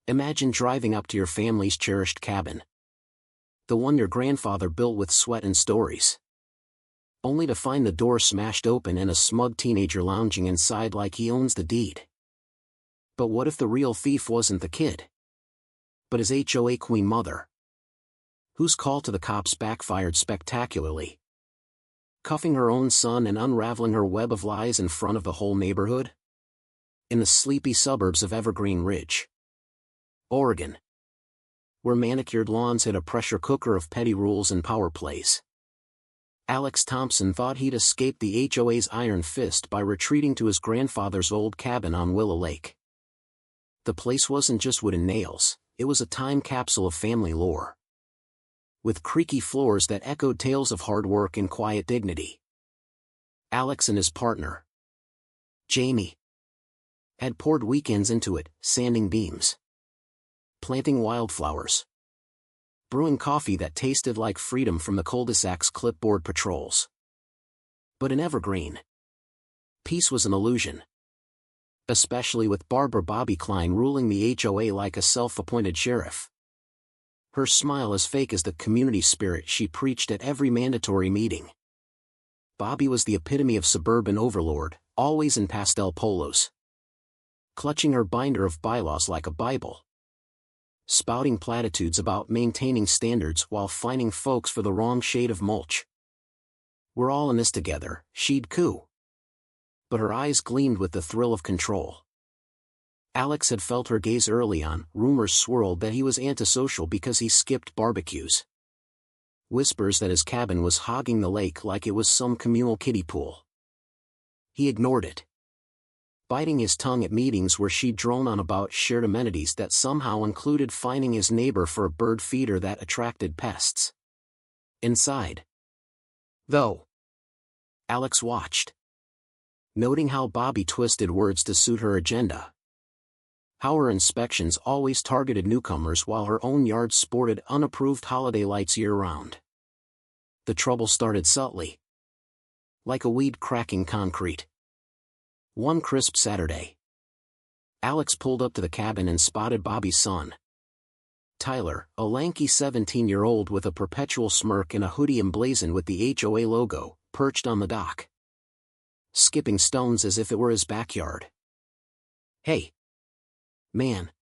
Imagine driving up to your family's cherished cabin. The one your grandfather built with sweat and stories. Only to find the door smashed open and a smug teenager lounging inside like he owns the deed. But what if the real thief wasn't the kid, but his HOA queen mother, whose call to the cops backfired spectacularly, cuffing her own son and unraveling her web of lies in front of the whole neighborhood? In the sleepy suburbs of Evergreen Ridge, Oregon, where manicured lawns hid a pressure cooker of petty rules and power plays, Alex Thompson thought he'd escaped the HOA's iron fist by retreating to his grandfather's old cabin on Willow Lake. The place wasn't just wood and nails, it was a time capsule of family lore, with creaky floors that echoed tales of hard work and quiet dignity. Alex and his partner, Jamie, had poured weekends into it, sanding beams, planting wildflowers, brewing coffee that tasted like freedom from the cul-de-sac's clipboard patrols. But in Evergreen, peace was an illusion. Especially with Barbara Bobby Klein ruling the HOA like a self-appointed sheriff. Her smile as fake as the community spirit she preached at every mandatory meeting. Bobby was the epitome of suburban overlord, always in pastel polos, clutching her binder of bylaws like a Bible, spouting platitudes about maintaining standards while fining folks for the wrong shade of mulch. "We're all in this together," she'd coo. But her eyes gleamed with the thrill of control. Alex had felt her gaze early on. Rumors swirled that he was antisocial because he skipped barbecues. Whispers that his cabin was hogging the lake like it was some communal kiddie pool. He ignored it, biting his tongue at meetings where she'd drone on about shared amenities that somehow included fining his neighbor for a bird feeder that attracted pests. Inside, though, Alex watched, noting how Bobby twisted words to suit her agenda. How her inspections always targeted newcomers while her own yard sported unapproved holiday lights year-round. The trouble started subtly, like a weed cracking concrete. One crisp Saturday, Alex pulled up to the cabin and spotted Bobby's son, Tyler, a lanky 17-year-old with a perpetual smirk and a hoodie emblazoned with the HOA logo, perched on the dock, skipping stones as if it were his backyard. "Hey, man,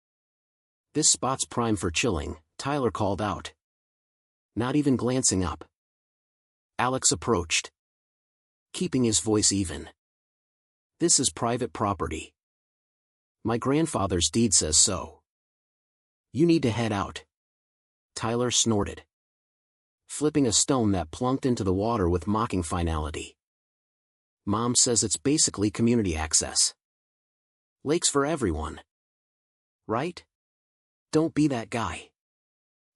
this spot's prime for chilling," Tyler called out, not even glancing up. Alex approached, keeping his voice even. "This is private property. My grandfather's deed says so. You need to head out," Tyler snorted, flipping a stone that plunked into the water with mocking finality. "Mom says it's basically community access. Lakes for everyone. Right? Don't be that guy."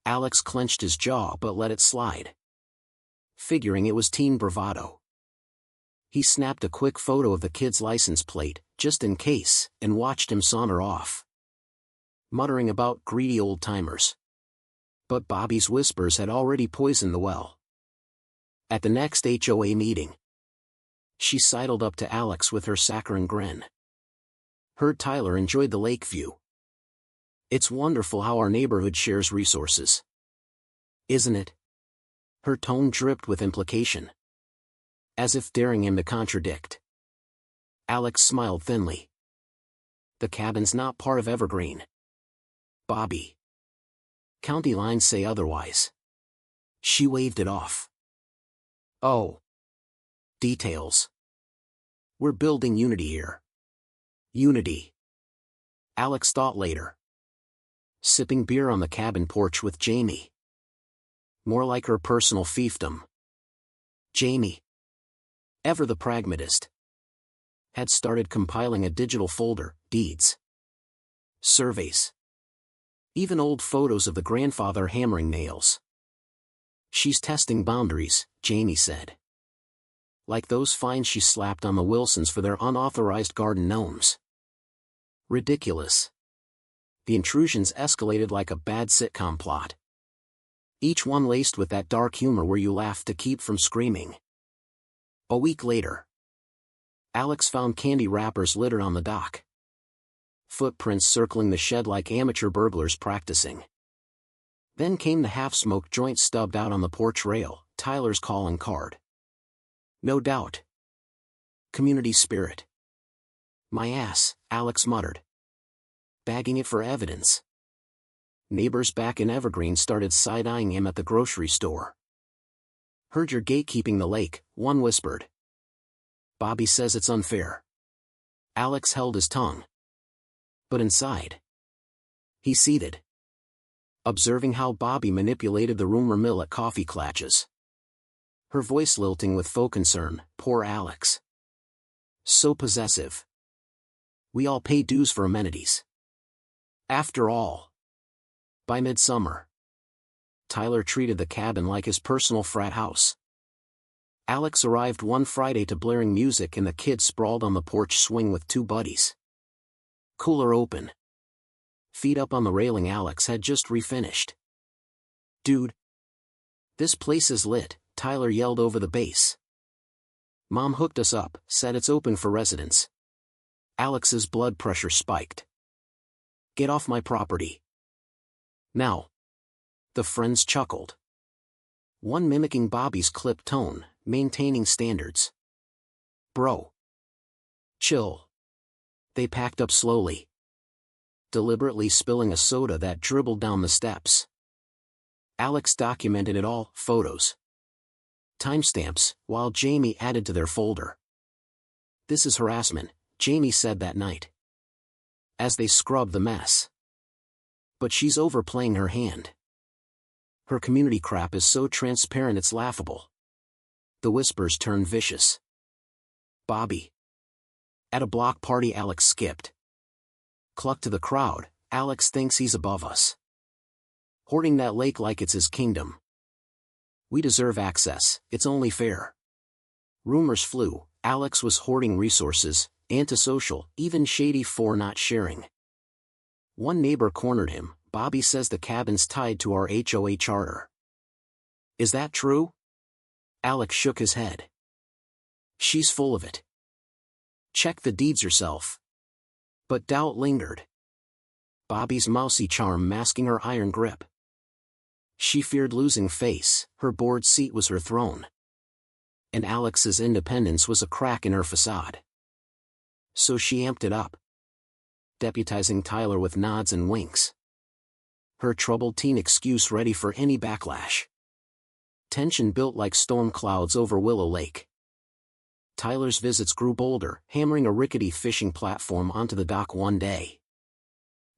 Alex clenched his jaw but let it slide, figuring it was teen bravado. He snapped a quick photo of the kid's license plate, just in case, and watched him saunter off, muttering about greedy old-timers. But Bobby's whispers had already poisoned the well. At the next HOA meeting, she sidled up to Alex with her saccharine grin. Heard Tyler enjoyed the lake view. "It's wonderful how our neighborhood shares resources, isn't it?" Her tone dripped with implication, as if daring him to contradict. Alex smiled thinly. "The cabin's not part of Evergreen, Bobby. County lines say otherwise." She waved it off. "Oh. Details. We're building unity here." Unity, Alex thought later, sipping beer on the cabin porch with Jamie. More like her personal fiefdom. Jamie, ever the pragmatist, had started compiling a digital folder, deeds, surveys, even old photos of the grandfather hammering nails. "She's testing boundaries," Jamie said. "Like those fines she slapped on the Wilsons for their unauthorized garden gnomes. Ridiculous." The intrusions escalated like a bad sitcom plot, each one laced with that dark humor where you laugh to keep from screaming. A week later, Alex found candy wrappers littered on the dock. Footprints circling the shed like amateur burglars practicing. Then came the half-smoked joint stubbed out on the porch rail, Tyler's calling card. No doubt. Community spirit. My ass, Alex muttered. Bagging it for evidence. Neighbors back in Evergreen started side-eyeing him at the grocery store. Heard you're gatekeeping the lake, one whispered. Bobby says it's unfair. Alex held his tongue. But inside, he seethed, observing how Bobby manipulated the rumor mill at coffee clutches. Her voice lilting with faux concern, poor Alex. So possessive. We all pay dues for amenities. After all. By midsummer, Tyler treated the cabin like his personal frat house. Alex arrived one Friday to blaring music and the kids sprawled on the porch swing with two buddies. Cooler open. Feet up on the railing. Alex had just refinished. Dude. This place is lit, Tyler yelled over the bass. Mom hooked us up, said it's open for residents. Alex's blood pressure spiked. Get off my property. Now. The friends chuckled. One mimicking Bobby's clipped tone, maintaining standards. Bro. Chill. They packed up slowly. Deliberately spilling a soda that dribbled down the steps. Alex documented it all, photos. Timestamps, while Jamie added to their folder. This is harassment, Jamie said that night. As they scrubbed the mess. But she's overplaying her hand. Her community crap is so transparent it's laughable. The whispers turned vicious. Bobby. At a block party Alex skipped. Clucked to the crowd, Alex thinks he's above us. Hoarding that lake like it's his kingdom. We deserve access, it's only fair. Rumors flew, Alex was hoarding resources, antisocial, even shady for not sharing. One neighbor cornered him. Bobby says the cabin's tied to our HOA charter. Is that true? Alex shook his head. She's full of it. Check the deeds yourself. But doubt lingered. Bobby's mousy charm masking her iron grip. She feared losing face, her board seat was her throne. And Alex's independence was a crack in her facade. So she amped it up. Deputizing Tyler with nods and winks. Her troubled teen excuse ready for any backlash. Tension built like storm clouds over Willow Lake. Tyler's visits grew bolder, hammering a rickety fishing platform onto the dock one day.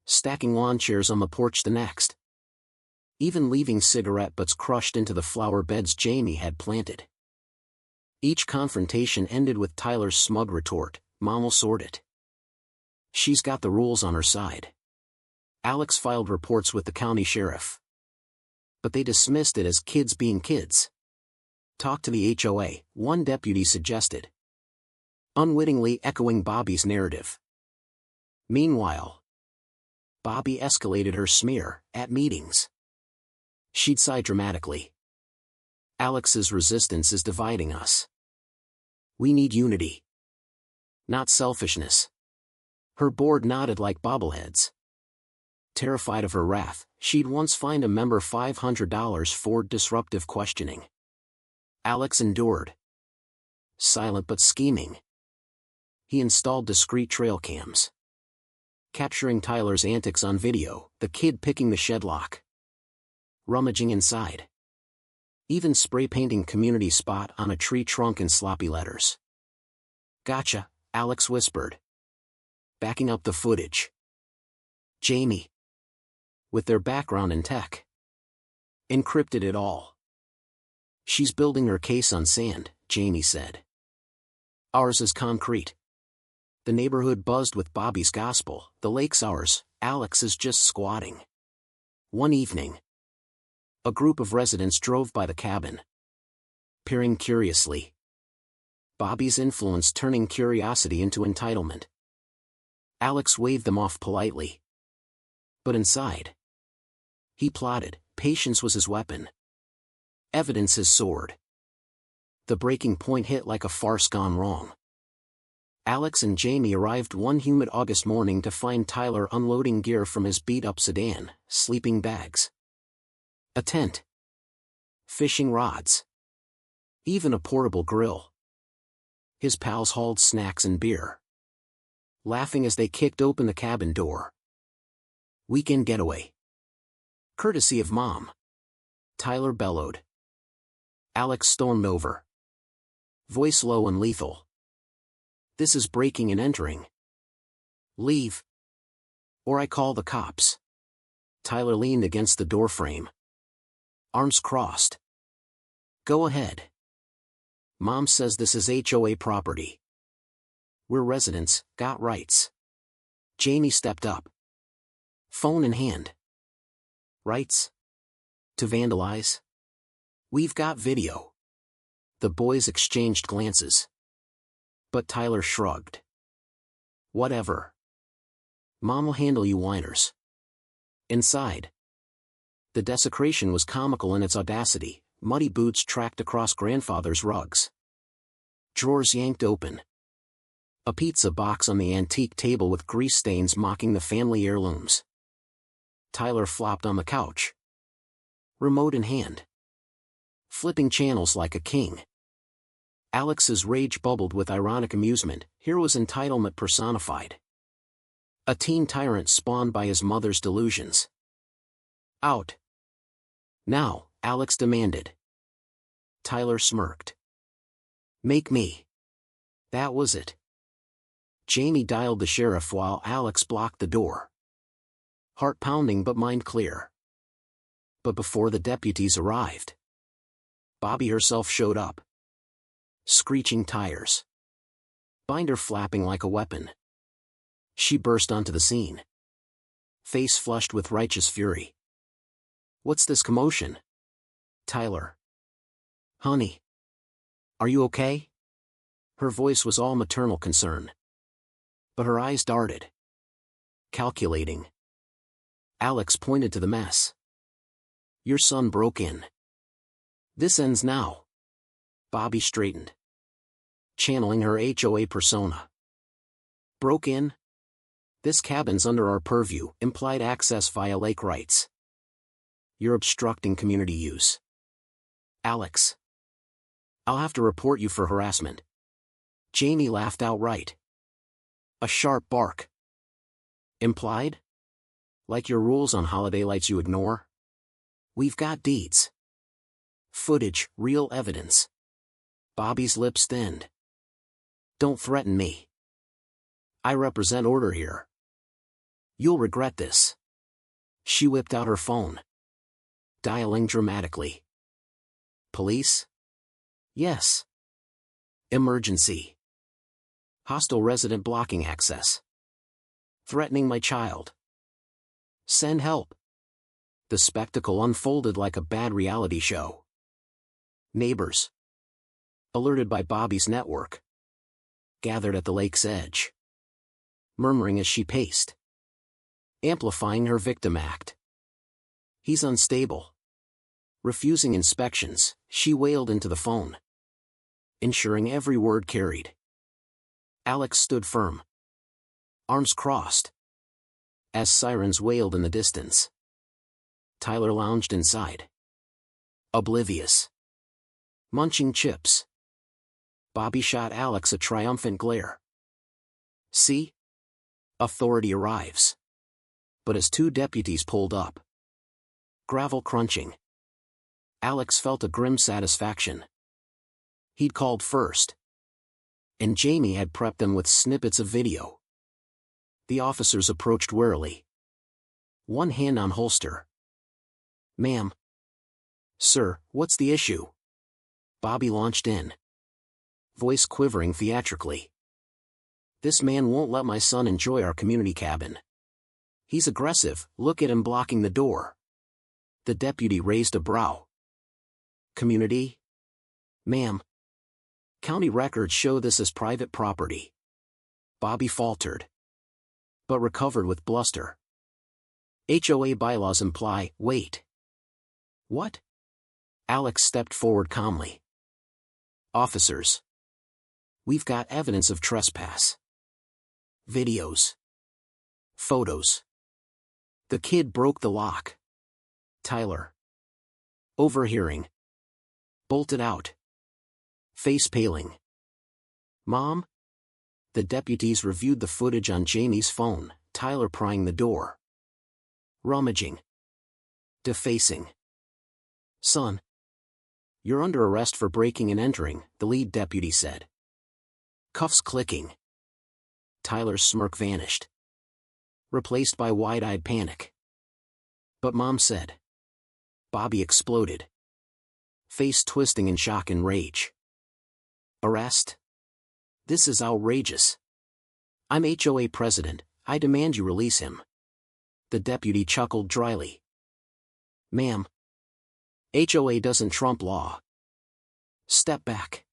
Stacking lawn chairs on the porch the next. Even leaving cigarette butts crushed into the flower beds Jamie had planted. Each confrontation ended with Tyler's smug retort, Mom will sort it. She's got the rules on her side. Alex filed reports with the county sheriff. But they dismissed it as kids being kids. Talk to the HOA, one deputy suggested. Unwittingly echoing Bobby's narrative. Meanwhile, Bobby escalated her smear, at meetings. She'd sigh dramatically. Alex's resistance is dividing us. We need unity. Not selfishness. Her board nodded like bobbleheads. Terrified of her wrath, she'd once fined a member $500 for disruptive questioning. Alex endured. Silent but scheming. He installed discreet trail cams. Capturing Tyler's antics on video, the kid picking the shed lock. Rummaging inside. Even spray painting community spot on a tree trunk in sloppy letters. Gotcha, Alex whispered. Backing up the footage. Jamie. With their background in tech. Encrypted it all. She's building her case on sand, Jamie said. Ours is concrete. The neighborhood buzzed with Bobby's gospel, the lake's ours, Alex is just squatting. One evening. A group of residents drove by the cabin. Peering curiously. Bobby's influence turning curiosity into entitlement. Alex waved them off politely. But inside. He plotted, patience was his weapon. Evidence his sword. The breaking point hit like a farce gone wrong. Alex and Jamie arrived one humid August morning to find Tyler unloading gear from his beat-up sedan, sleeping bags, a tent, fishing rods, even a portable grill. His pals hauled snacks and beer, laughing as they kicked open the cabin door. Weekend getaway. Courtesy of Mom. Tyler bellowed. Alex stormed over, voice low and lethal. This is breaking and entering. Leave, or I call the cops. Tyler leaned against the doorframe, arms crossed. Go ahead. Mom says this is HOA property. We're residents, got rights. Jamie stepped up, phone in hand. Rights? To vandalize? We've got video. The boys exchanged glances. But Tyler shrugged. Whatever. Mom will handle you whiners. Inside. The desecration was comical in its audacity, muddy boots tracked across grandfather's rugs. Drawers yanked open. A pizza box on the antique table with grease stains mocking the family heirlooms. Tyler flopped on the couch, remote in hand, flipping channels like a king. Alex's rage bubbled with ironic amusement. Here was entitlement personified. A teen tyrant spawned by his mother's delusions. Out. Now, Alex demanded. Tyler smirked. Make me. That was it. Jamie dialed the sheriff while Alex blocked the door. Heart pounding but mind clear. But before the deputies arrived, Bobby herself showed up. Screeching tires, binder flapping like a weapon. She burst onto the scene, face flushed with righteous fury. What's this commotion? Tyler. Honey. Are you okay? Her voice was all maternal concern. But her eyes darted. Calculating. Alex pointed to the mess. Your son broke in. This ends now. Bobby straightened, channeling her HOA persona. Broke in? This cabin's under our purview, implied access via lake rights. You're obstructing community use. Alex. I'll have to report you for harassment. Jamie laughed outright. A sharp bark. Implied? Like your rules on holiday lights you ignore? We've got deeds. Footage, real evidence. Bobby's lips thinned. Don't threaten me. I represent order here. You'll regret this. She whipped out her phone, dialing dramatically. Police? Yes. Emergency. Hostile resident blocking access. Threatening my child. Send help. The spectacle unfolded like a bad reality show. Neighbors, alerted by Bobby's network, gathered at the lake's edge, murmuring as she paced, amplifying her victim act. He's unstable. Refusing inspections, she wailed into the phone, ensuring every word carried. Alex stood firm, arms crossed, as sirens wailed in the distance. Tyler lounged inside, oblivious, munching chips. Bobby shot Alex a triumphant glare. See? Authority arrives. But as two deputies pulled up, gravel crunching, Alex felt a grim satisfaction. He'd called first, and Jamie had prepped them with snippets of video. The officers approached warily, one hand on holster. Ma'am. Sir, what's the issue? Bobby launched in, voice quivering theatrically. This man won't let my son enjoy our community cabin. He's aggressive, look at him blocking the door. The deputy raised a brow. Community? Ma'am. County records show this as private property. Bobby faltered, but recovered with bluster. HOA bylaws imply, wait. What? Alex stepped forward calmly. Officers. We've got evidence of trespass. Videos. Photos. The kid broke the lock. Tyler. Overhearing. Bolted out. Face paling. Mom? The deputies reviewed the footage on Jamie's phone, Tyler prying the door. Rummaging. Defacing. Son. You're under arrest for breaking and entering, the lead deputy said. Cuffs clicking. Tyler's smirk vanished. Replaced by wide-eyed panic. But Mom said. Bobby exploded. Face twisting in shock and rage. Arrest? This is outrageous. I'm HOA president, I demand you release him. The deputy chuckled dryly. Ma'am. HOA doesn't trump law. Step back.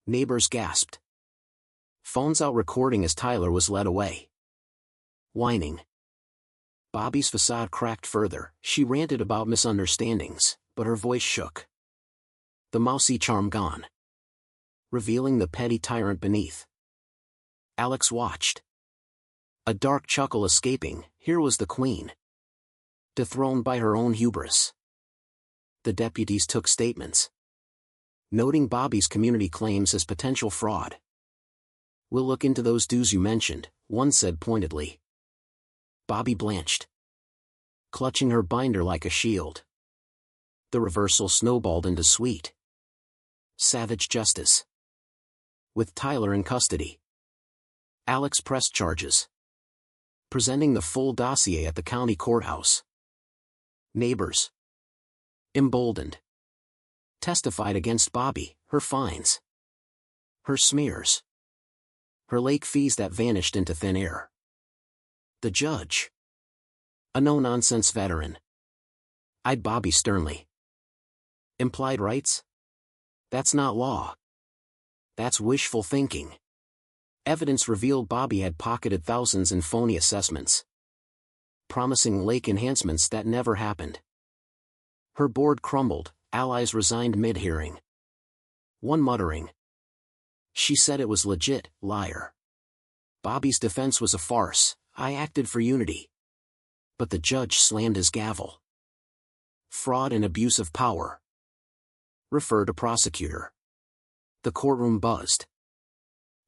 Neighbors gasped. Phones out recording as Tyler was led away. Whining. Bobby's facade cracked further. She ranted about misunderstandings, but her voice shook. The mousy charm gone. Revealing the petty tyrant beneath. Alex watched. A dark chuckle escaping. Here was the queen. Dethroned by her own hubris. The deputies took statements. Noting Bobby's community claims as potential fraud. We'll look into those dues you mentioned, one said pointedly. Bobby blanched. Clutching her binder like a shield. The reversal snowballed into sweet. Savage justice. With Tyler in custody. Alex pressed charges. Presenting the full dossier at the county courthouse. Neighbors. Emboldened. Testified against Bobby, her fines. Her smears. Her lake fees that vanished into thin air. The judge. A no-nonsense veteran. Eyed Bobby sternly. Implied rights? That's not law. That's wishful thinking. Evidence revealed Bobby had pocketed thousands in phony assessments. Promising lake enhancements that never happened. Her board crumbled, allies resigned mid-hearing. One muttering. She said it was legit, liar. Bobby's defense was a farce, I acted for unity. But the judge slammed his gavel. Fraud and abuse of power. Refer to prosecutor. The courtroom buzzed.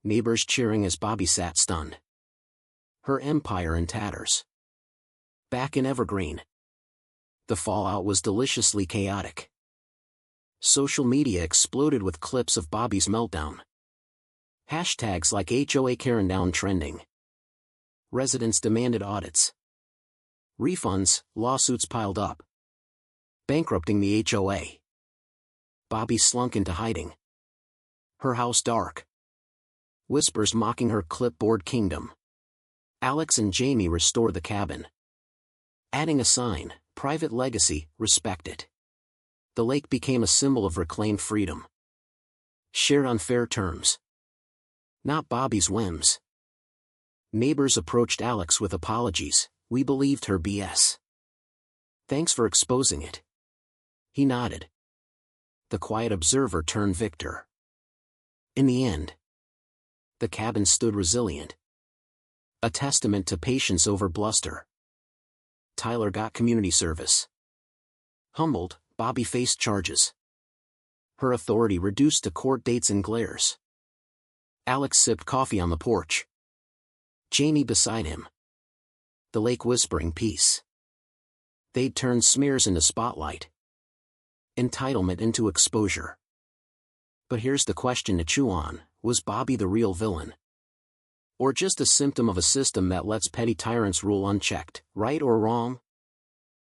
Neighbors cheering as Bobby sat stunned. Her empire in tatters. Back in Evergreen. The fallout was deliciously chaotic. Social media exploded with clips of Bobby's meltdown. Hashtags like HOA Karen Down trending. Residents demanded audits. Refunds, lawsuits piled up. Bankrupting the HOA. Bobby slunk into hiding. Her house dark. Whispers mocking her clipboard kingdom. Alex and Jamie restore the cabin. Adding a sign, private legacy, respect it. The lake became a symbol of reclaimed freedom. Shared on fair terms. Not Bobby's whims. Neighbors approached Alex with apologies, we believed her BS. Thanks for exposing it. He nodded. The quiet observer turned victor. In the end, the cabin stood resilient. A testament to patience over bluster. Tyler got community service. Humbled, Bobby faced charges. Her authority reduced to court dates and glares. Alex sipped coffee on the porch. Jamie beside him. The lake whispering peace. They'd turned smears into spotlight. Entitlement into exposure. But here's the question to chew on, was Bobby the real villain? Or just a symptom of a system that lets petty tyrants rule unchecked, right or wrong?